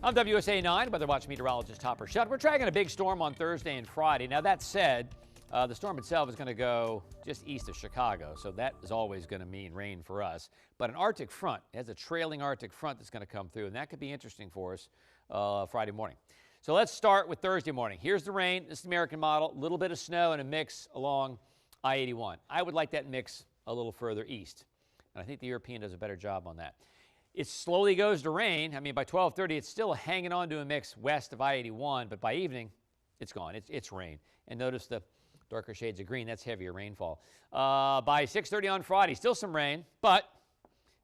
I'm WSA 9 Weather Watch meteorologist Hopper Shutt. We're tracking a big storm on Thursday and Friday. Now, that said, the storm itself is going to go just east of Chicago, so that is always going to mean rain for us. But an Arctic front, it has a trailing Arctic front that's going to come through, and that could be interesting for us Friday morning. So let's start with Thursday morning. Here's the rain. This is the American model. A little bit of snow and a mix along I-81. I would like that mix a little further east, and I think the European does a better job on that. It slowly goes to rain. I mean, by 12:30, it's still hanging on to a mix west of I-81, but by evening, it's gone. It's rain. And notice the darker shades of green. That's heavier rainfall. By 6:30 on Friday, still some rain, but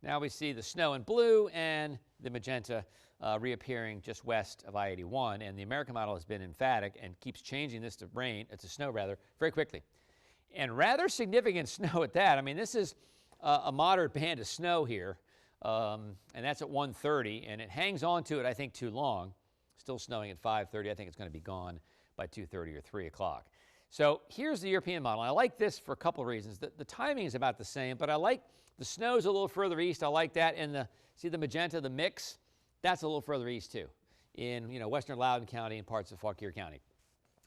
now we see the snow in blue and the magenta reappearing just west of I-81. And the American model has been emphatic and keeps changing this to rain, to snow rather, very quickly. And rather significant snow at that. I mean, this is a moderate band of snow here. And that's at 1:30, and it hangs on to it, I think, too long. Still snowing at 5:30. I think it's going to be gone by 2:30 or 3 o'clock. So here's the European model. I like this for a couple of reasons. The timing is about the same, but I like the snow's a little further east. I like that. And see the magenta, the mix, that's a little further east too, in western Loudoun County and parts of Fauquier County.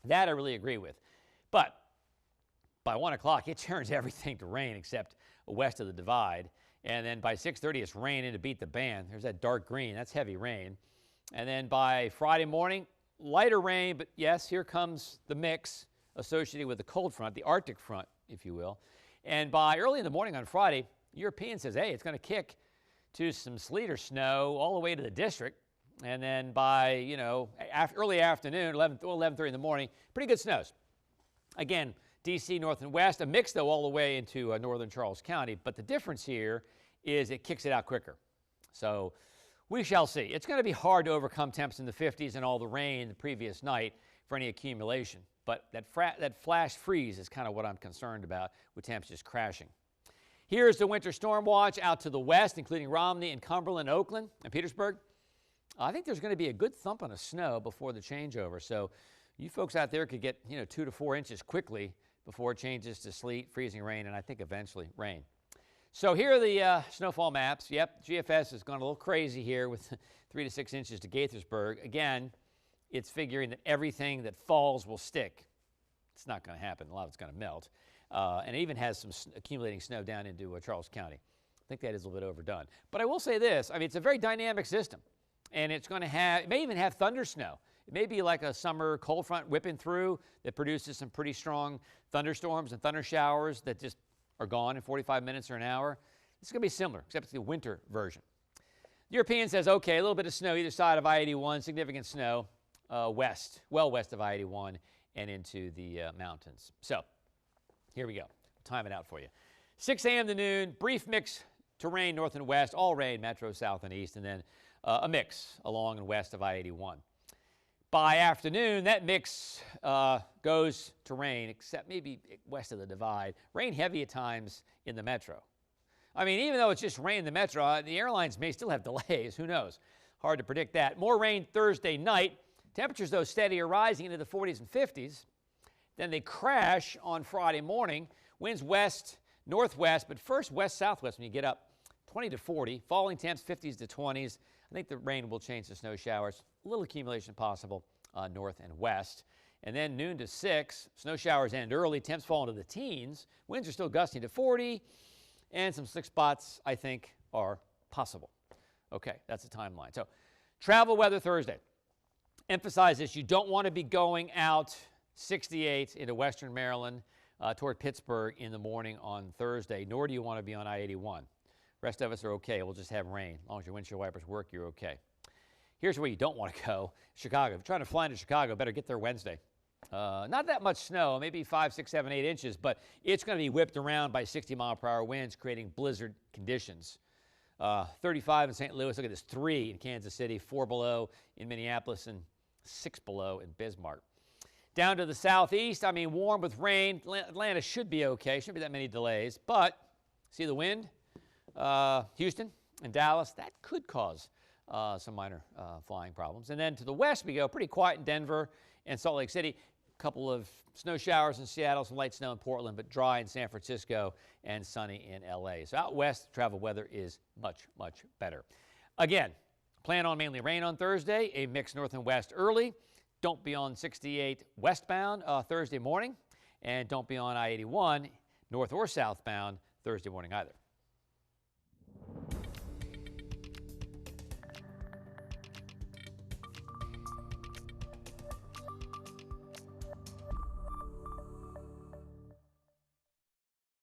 That I really agree with. But by 1 o'clock, it turns everything to rain except west of the divide. And then by 6:30, it's raining to beat the band. There's that dark green. That's heavy rain. And then by Friday morning, lighter rain, but yes, here comes the mix associated with the cold front, the Arctic front, if you will. And by early in the morning on Friday, European says, hey, it's going to kick to some sleet or snow all the way to the district. And then by, early afternoon, 11:30 in the morning, pretty good snows. Again, D.C. north and west, a mix, though, all the way into northern Charles County. But the difference here is it kicks it out quicker. So we shall see. It's going to be hard to overcome temps in the 50s and all the rain the previous night for any accumulation. But that flash freeze is kind of what I'm concerned about, with temps just crashing. Here's the winter storm watch out to the west, including Romney and Cumberland, Oakland, and Petersburg. I think there's going to be a good thumping of snow before the changeover. So you folks out there could get 2 to 4 inches quickly before it changes to sleet, freezing rain, and I think eventually rain. So here are the snowfall maps. Yep, GFS has gone a little crazy here with 3 to 6 inches to Gaithersburg. Again, it's figuring that everything that falls will stick. It's not going to happen. A lot of it's going to melt. And it even has some accumulating snow down into Charles County. I think that is a little bit overdone. But I will say this. I mean, it's a very dynamic system. And it's going to have, it may even have thunder snow. It may be like a summer cold front whipping through that produces some pretty strong thunderstorms and thunder showers that just are gone in 45 minutes or an hour. It's going to be similar, except it's the winter version. The European says, okay, a little bit of snow either side of I-81, significant snow west, well west of I-81 and into the mountains. So here we go. Time it out for you. 6 a.m. to noon, brief mix to rain north and west, all rain, metro, south, and east, and then a mix along and west of I-81. By afternoon, that mix goes to rain, except maybe west of the divide. Rain heavy at times in the metro. I mean, even though it's just rain in the metro, the airlines may still have delays. Who knows? Hard to predict that. More rain Thursday night. Temperatures, though, steady are rising into the 40s and 50s. Then they crash on Friday morning. Winds west, northwest, but first west-southwest when you get up. 20 to 40. Falling temps, 50s to 20s. I think the rain will change to snow showers. A little accumulation possible north and west. And then noon to 6, snow showers end early. Temps fall into the teens. Winds are still gusting to 40. And some slick spots, I think, are possible. Okay, that's the timeline. So travel weather Thursday. Emphasize this. You don't want to be going out 68 into western Maryland toward Pittsburgh in the morning on Thursday, nor do you want to be on I-81. Rest of us are okay. We'll just have rain. As long as your windshield wipers work, you're okay. Here's where you don't want to go. Chicago. If you're trying to fly into Chicago, better get there Wednesday. Not that much snow, maybe 5, 6, 7, 8 inches, but it's going to be whipped around by 60-mile-per-hour winds, creating blizzard conditions. 35 in St. Louis. Look at this. 3 in Kansas City, 4 below in Minneapolis, and 6 below in Bismarck. Down to the southeast, I mean, warm with rain. Atlanta should be okay. Shouldn't be that many delays. But see the wind? Houston and Dallas, that could cause some minor flying problems. And then to the west we go, pretty quiet in Denver and Salt Lake City. A couple of snow showers in Seattle, some light snow in Portland, but dry in San Francisco and sunny in L.A. So out west, travel weather is much, much better. Again, Plan on mainly rain on Thursday, a mix north and west early. Don't be on 68 westbound Thursday morning, and don't be on I-81 north or southbound Thursday morning either.